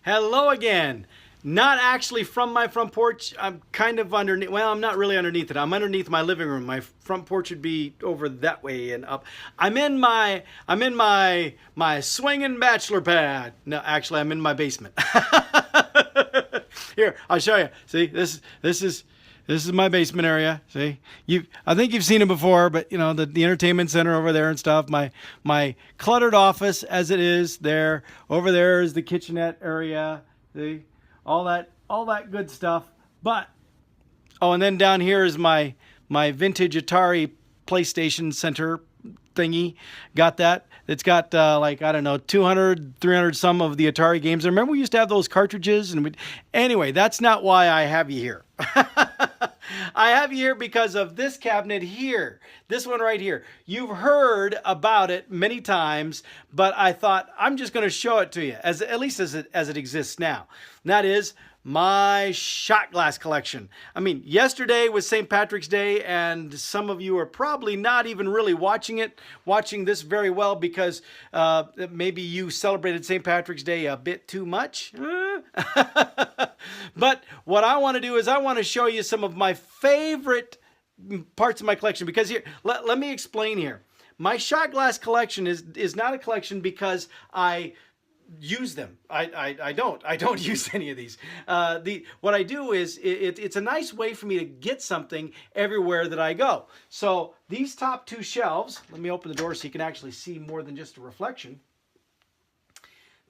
Hello again. Not actually from my front porch. I'm kind of underneath. Well, I'm not really underneath it. I'm underneath my living room. My front porch would be over that way and up. I'm in my swinging bachelor pad. No, actually, I'm in my basement. Here, I'll show you. See, this is my basement area. See, I think you've seen it before, but you know the entertainment center over there and stuff. My cluttered office as it is there. Over there is the kitchenette area. See, all that good stuff. But oh, and then down here is my vintage Atari PlayStation Center thingy. Got that. It's got like, I don't know, 200, 300 some of the Atari games. I remember we used to have those cartridges. Anyway, that's not why I have you here. I have you here because of this cabinet here. This one right here. You've heard about it many times, but I thought I'm just going to show it to you, at least as it exists now. And that is my shot glass collection. I mean, yesterday was St. Patrick's Day, and some of you are probably not even really watching this very well because maybe you celebrated St. Patrick's Day a bit too much. But what I want to do is I want to show you some of my favorite parts of my collection, because here, let me explain here. My shot glass collection is not a collection because I use them. I don't use any of these. What I do is it's a nice way for me to get something everywhere that I go. So these top two shelves, let me open the door so you can actually see more than just a reflection.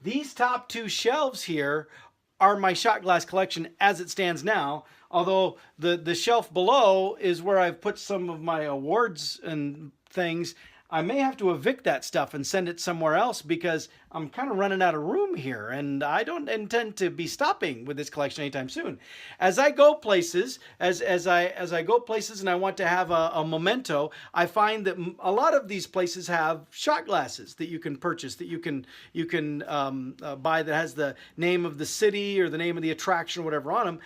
These top two shelves here are my shot glass collection as it stands now, although the shelf below is where I've put some of my awards and things. I may have to evict that stuff and send it somewhere else because I'm kind of running out of room here, and I don't intend to be stopping with this collection anytime soon. As I go places, as I go places and I want to have a memento, I find that a lot of these places have shot glasses that you can purchase, that you can buy, that has the name of the city or the name of the attraction or whatever on them,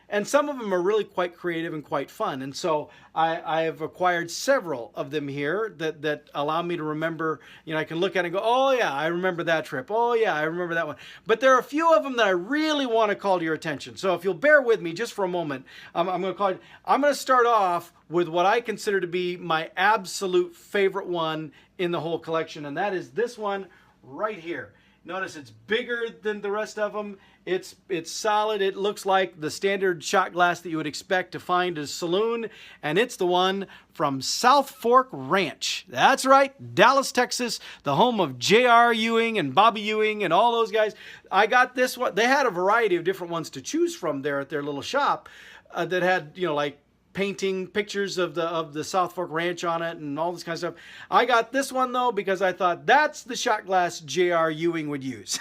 and some of them are really quite creative and quite fun. And so I have acquired several of them here that allow me to remember. You know, I can look at it and go, oh yeah, I remember that trip. Oh yeah, I remember that one. But there are a few of them that I really want to call to your attention. So if you'll bear with me just for a moment, I'm going to start off with what I consider to be my absolute favorite one in the whole collection, and that is this one right here. Notice it's bigger than the rest of them. It's solid. It looks like the standard shot glass that you would expect to find at a saloon, and it's the one from South Fork Ranch. That's right, Dallas, Texas, the home of J.R. Ewing and Bobby Ewing and all those guys. I got this one. They had a variety of different ones to choose from there at their little shop that had, you know, like painting pictures of the South Fork Ranch on it and all this kind of stuff. I got this one though because I thought that's the shot glass J.R. Ewing would use.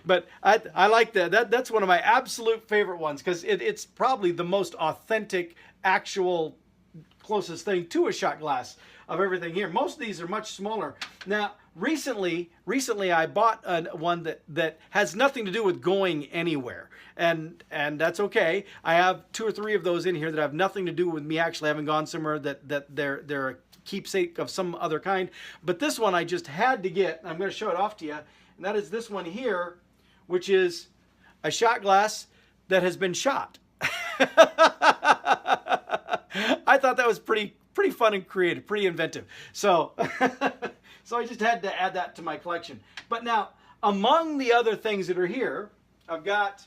But I like that. That's one of my absolute favorite ones because it's probably the most authentic, actual, closest thing to a shot glass of everything here. Most of these are much smaller. Now, recently I bought one that has nothing to do with going anywhere, and that's okay. I have 2 or 3 of those in here that have nothing to do with me actually having gone somewhere, that they're a keepsake of some other kind. But this one I just had to get. I'm going to show it off to you, and that is this one here, which is a shot glass that has been shot. I thought that was pretty fun and creative, pretty inventive. So, so I just had to add that to my collection. But now, among the other things that are here, I've got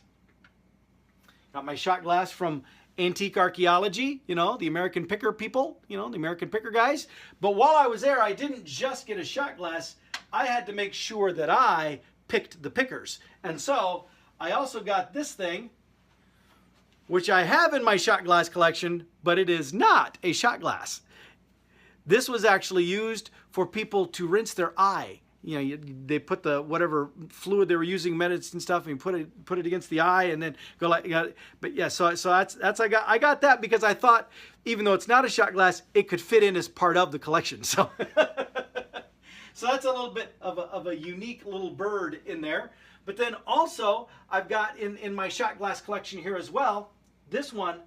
my shot glass from Antique Archaeology, you know, the American Picker people, you know, the American Picker guys. But while I was there, I didn't just get a shot glass. I had to make sure that I picked the pickers. And so I also got this thing, which I have in my shot glass collection, but it is not a shot glass. This was actually used for people to rinse their eye. You know, they put the whatever fluid they were using, medicine stuff, and you put it against the eye, and then go like. But yeah, so that's I got that because I thought, even though it's not a shot glass, it could fit in as part of the collection. So so that's a little bit of a unique little bird in there. But then also I've got in my shot glass collection here as well. This one,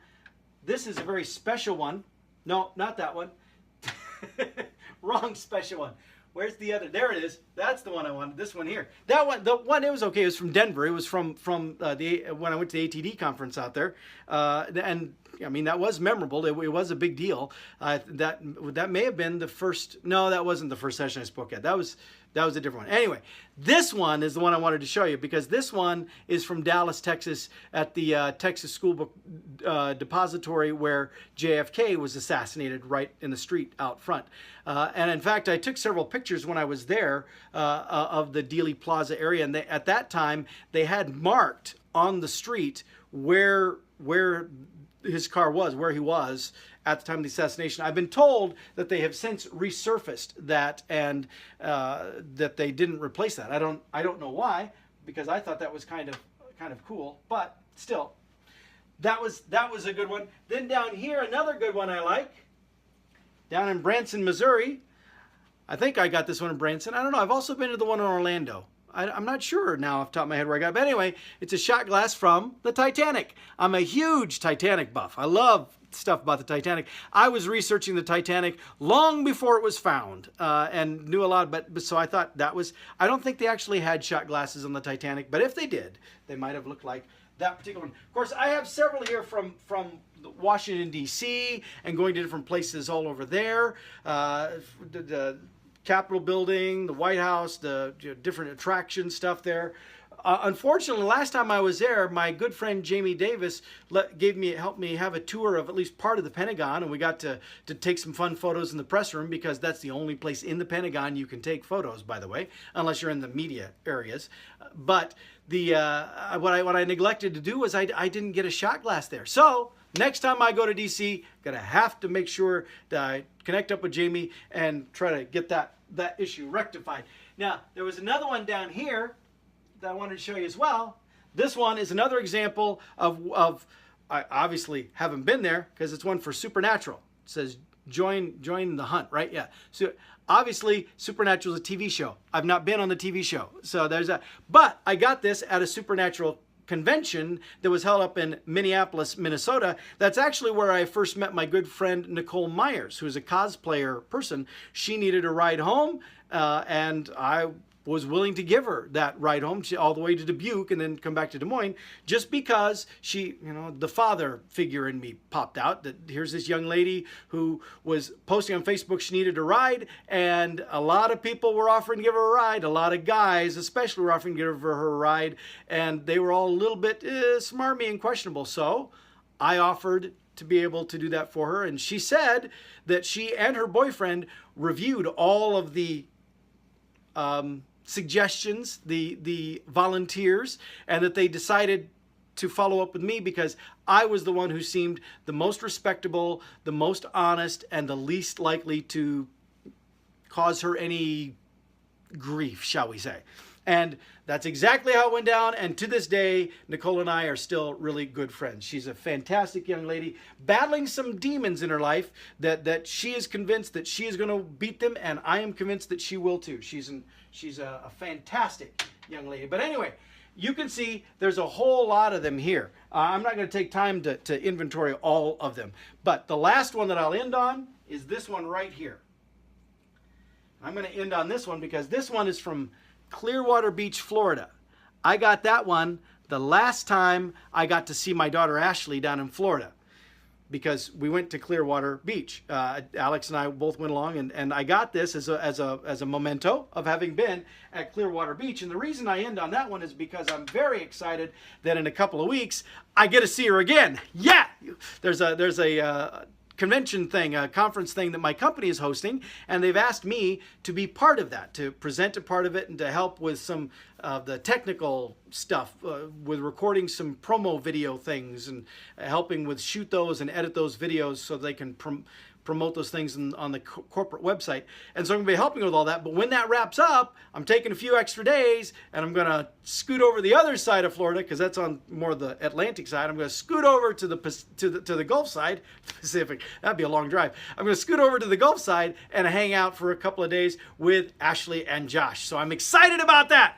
this is a very special one. No, not that one. Wrong special one. Where's the other? There it is. That's the one I wanted. This one here. That one, the one, it was okay. It was from Denver. It was from the when I went to the ATD conference out there, and I mean that was memorable. It was a big deal. That may have been the first. No, that wasn't the first session I spoke at. That was a different one. Anyway, this one is the one I wanted to show you because this one is from Dallas, Texas, at the Texas School Book Depository where JFK was assassinated, right in the street out front. And in fact, I took several pictures when I was there of the Dealey Plaza area, and at that time they had marked on the street where his car was, where he was at the time of the assassination. I've been told that they have since resurfaced that and that they didn't replace that. I don't know why, because I thought that was kind of cool, but still, that was a good one. Then down here, another good one I like, down in Branson, Missouri. I think I got this one in Branson. I don't know. I've also been to the one in Orlando. I'm not sure now off the top of my head where I got it. But anyway, it's a shot glass from the Titanic. I'm a huge Titanic buff. I love stuff about the Titanic. I was researching the Titanic long before it was found and knew a lot, but so I thought that was, I don't think they actually had shot glasses on the Titanic, but if they did, they might have looked like that particular one. Of course, I have several here from Washington, D.C. and going to different places all over there. The Capitol building, the White House, the different attraction stuff there. Unfortunately, last time I was there, my good friend Jamie Davis helped me have a tour of at least part of the Pentagon, and we got to take some fun photos in the press room because that's the only place in the Pentagon you can take photos, by the way, unless you're in the media areas. But what I neglected to do was I didn't get a shot glass there. So next time I go to DC, gonna have to make sure that I connect up with Jamie and try to get that issue rectified. Now, there was another one down here that I wanted to show you as well. This one is another example of I obviously haven't been there because it's one for Supernatural. It says join the hunt, right? Yeah. So obviously Supernatural is a TV show. I've not been on the TV show. So there's that. But I got this at a Supernatural convention that was held up in Minneapolis, Minnesota. That's actually where I first met my good friend Nicole Myers, who's a cosplayer person. She needed a ride home, and I was willing to give her that ride home all the way to Dubuque and then come back to Des Moines, just because she, the father figure in me popped out, that here's this young lady who was posting on Facebook she needed a ride, and a lot of people were offering to give her a ride. A lot of guys especially were offering to give her a ride, and they were all a little bit smarmy and questionable. So I offered to be able to do that for her, and she said that she and her boyfriend reviewed all of the suggestions, the volunteers, and that they decided to follow up with me because I was the one who seemed the most respectable, the most honest, and the least likely to cause her any grief, shall we say. And that's exactly how it went down. And to this day, Nicole and I are still really good friends. She's a fantastic young lady, battling some demons in her life that she is convinced that she is going to beat them, and I am convinced that she will too. She's a fantastic young lady. But anyway, you can see there's a whole lot of them here. I'm not going to take time to inventory all of them. But the last one that I'll end on is this one right here. I'm going to end on this one because this one is from Clearwater Beach, Florida. I got that one the last time I got to see my daughter Ashley down in Florida, because we went to Clearwater Beach. Alex and I both went along, and I got this as a memento of having been at Clearwater Beach. And the reason I end on that one is because I'm very excited that in a couple of weeks I get to see her again. Yeah, there's a convention thing, a conference thing that my company is hosting, and they've asked me to be part of that, to present a part of it and to help with some of the technical stuff, with recording some promo video things and helping with shoot those and edit those videos so they can promote those things on the corporate website. And so I'm going to be helping with all that. But when that wraps up, I'm taking a few extra days and I'm going to scoot over the other side of Florida, because that's on more the Atlantic side. I'm going to scoot over to the Gulf side, Pacific. That'd be a long drive. I'm going to scoot over to the Gulf side and hang out for a couple of days with Ashley and Josh. So I'm excited about that.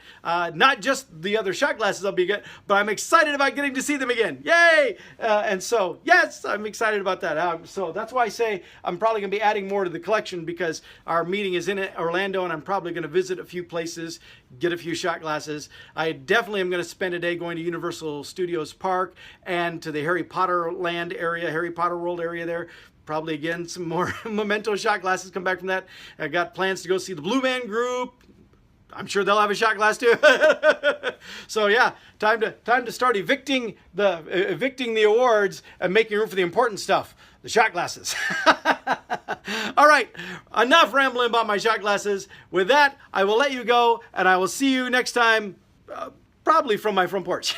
Not just the other shot glasses I'll be getting, but I'm excited about getting to see them again. Yay! And so, yes, I'm excited about that. So that's why I say I'm probably going to be adding more to the collection because our meeting is in Orlando, and I'm probably going to visit a few places, get a few shot glasses. I definitely am going to spend a day going to Universal Studios Park and to the Harry Potter land area, Harry Potter World area there. Probably again some more memento shot glasses come back from that. I got plans to go see the Blue Man Group. I'm sure they'll have a shot glass too. So yeah, time to start evicting the awards and making room for the important stuff, the shot glasses. All right, enough rambling about my shot glasses. With that, I will let you go, and I will see you next time, probably from my front porch.